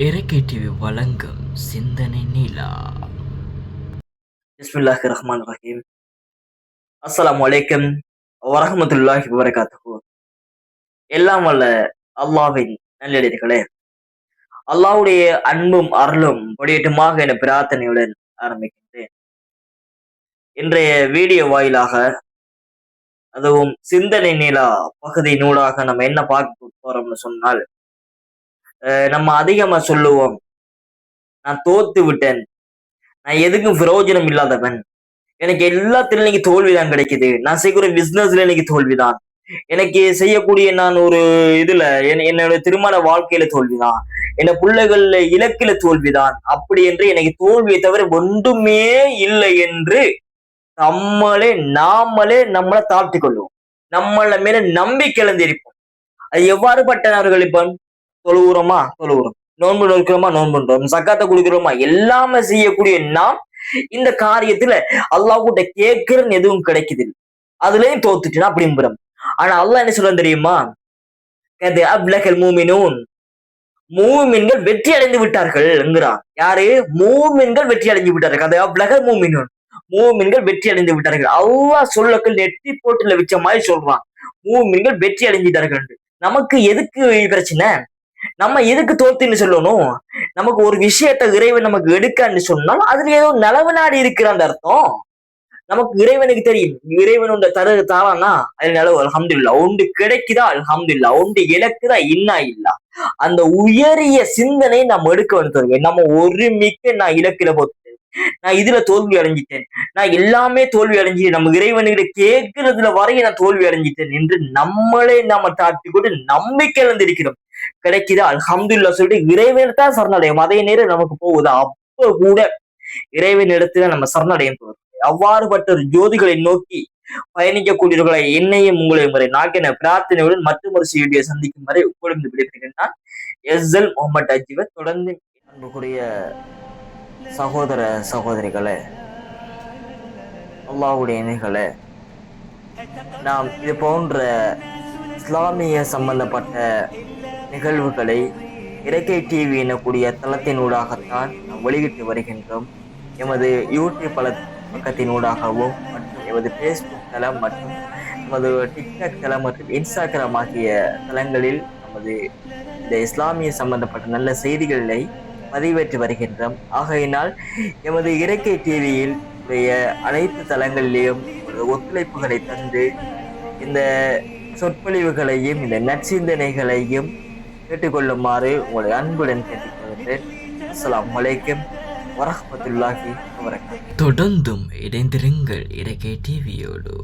இறக்கை டிவி வழங்கும் சிந்தனை நிலா. பிஸ்மில்லாஹி ரஹ்மான் ரஹீம். அஸ்ஸலாமு அலைக்கும் வரஹ்மத்துல்லாஹி வபரகாத்துஹு. எல்லாம் வல்ல அல்லாஹ்வின் நல்லடியார்களே, அல்லாஹ்வுடைய அன்பும் அருளும் பொழியட்டுமாக என பிரார்த்தனையுடன் ஆரம்பிக்கின்றேன். இன்றைய வீடியோ வாயிலாக, அதுவும் சிந்தனை நிலா பகுதி நூலாக நம்ம என்ன பார்க்க போறோம்னு சொன்னால், நம்ம அதிகமா சொல்லுவோம், நான் தோத்து விட்டேன், நான் எதுக்கும் பிரயோஜனம் இல்லாதவன், எனக்கு எல்லாத்திலும் இன்னைக்கு தோல்விதான் கிடைக்குது, நான் செய்கிற பிசினஸ்ல இன்னைக்கு தோல்விதான், எனக்கு செய்யக்கூடிய நான் ஒரு இதுல என்னோட திருமண வாழ்க்கையில தோல்விதான், என் பிள்ளைகள்ல இலக்கில தோல்விதான், அப்படி என்று எனக்கு தோல்வியை தவிர ஒன்றுமே இல்லை என்று நாமளே நம்மளை தாழ்த்திக் கொள்வோம். நம்மள மேல நம்பிக்கை இழந்திருப்போம். அது எவ்வாறு பட்டவர்கள்? இப்ப தொழுகிறோம், நோன்பு நோக்கிறோமா, நோன்பு நோக்கிறோம், சக்காத்தை குடிக்கிறோமா, எல்லாமே செய்யக்கூடிய நாம் இந்த காரியத்துல அல்லாஹ்கிட்ட கேட்கிறன்னு எதுவும் கிடைக்குது, அதுலயும் தோத்துட்டுனா அப்படிங்கிறோம். ஆனா அல்லாஹ் என்ன சொல்ல தெரியுமா? கது அப்லகல் மூமினூன், மூமின்கள் வெற்றி அடைந்து விட்டார்கள் என்கிறான். யாரு? மூமின்கள் வெற்றி அடைந்து விட்டார்கள். கது அப்லகல் மூமினூன், மூமின்கள் வெற்றி அடைந்து விட்டார்கள். அல்லாஹ் சொல்லக்கள் நெட்டி போட்டுல வச்ச மாதிரி சொல்றான், மூமின்கள் வெற்றி அடைஞ்சிட்டார்கள். நமக்கு எதுக்கு பிரச்சனை? நம்ம எதுக்கு தோத்துன்னு சொல்லணும்? நமக்கு ஒரு விஷயத்த இறைவன் நமக்கு எடுக்கான்னு சொன்னால் அதுல ஏதோ நலவு நாடி இருக்கிறான் அர்த்தம். நமக்கு இறைவனுக்கு தெரியும், இறைவன் உண்ட தாரானா அது நிலவு அல்ஹம்துலில்லாஹ், ஒன்று கிடைக்குதா அல்ஹம்துலில்லாஹ், ஒன்று இலக்குதா இன்னா இல்லா. அந்த உயரிய சிந்தனை நம்ம எடுக்க வேண்டும். நம்ம ஒருமிக்க நான் இலக்கில போட்டேன், நான் இதுல தோல்வி அடைஞ்சிட்டேன், நான் எல்லாமே தோல்வி அடைஞ்சிட்டேன், நம்ம இறைவனுக்கிட்ட கேட்கறதுல வரைய நான் தோல்வி அடைஞ்சிட்டேன் என்று நம்மளே நாம தாட்டி கொண்டு நம்பிக்கை இழந்திருக்கிறோம். கிடைக்குதா அல்ஹம்துலில்லாஹ் சொல்லிட்டு இறைவன் தான் சரணடையும். அதே நேரம் நமக்கு போகுதா, அப்ப கூட இறைவன் இடத்துல நம்ம சரணடையும். அவ்வாறுபட்ட ஒரு ஜோதிகளை நோக்கி பயணிக்கக்கூடியவர்களை என்னையும் உங்களையும் வரை நாட்டின பிரார்த்தனையுடன் மற்றொரு வீடியோ சந்திக்கும் வரை உட்கொழுந்து விடைபெறுகின்றான் எஸ்எல் முகமது அஜீவர். தொடர்ந்து அன்புக்குரிய சகோதர சகோதரிகளே, அல்லாஹ்வுடைய இணைகளே, நாம் இது போன்ற இஸ்லாமிய சம்பந்தப்பட்ட நிகழ்வுகளை இறக்கை டிவி எனக்கூடிய தளத்தினூடாகத்தான் நாம் வெளியிட்டு வருகின்றோம். எமது யூடியூப் பக்கத்தினூடாகவும் மற்றும் எமது பேஸ்புக் தளம் மற்றும் நமது டிக்டாக் தளம் மற்றும் இன்ஸ்டாகிராம் ஆகிய தளங்களில் நமது இந்த இஸ்லாமிய சம்பந்தப்பட்ட நல்ல செய்திகளை பதிவேற்றி வருகின்றோம். ஆகையினால் எமது இறக்கை டிவியில் அனைத்து தளங்களிலேயும் ஒத்துழைப்புகளை தந்து இந்த சொற்பொழிவுகளையும் இந்த நற்சிந்தனைகளையும் கேட்டுக்கொள்ளுமாறு உங்களை அன்புடன் கேட்டுக்கொள்கின்றேன். அஸ்ஸலாமு அலைக்கும் வரஹ்மத்துல்லாஹி வபரகாத்துஹு. தொடர்ந்தும் இணைந்திருங்கள் இறக்கை டிவியோடு.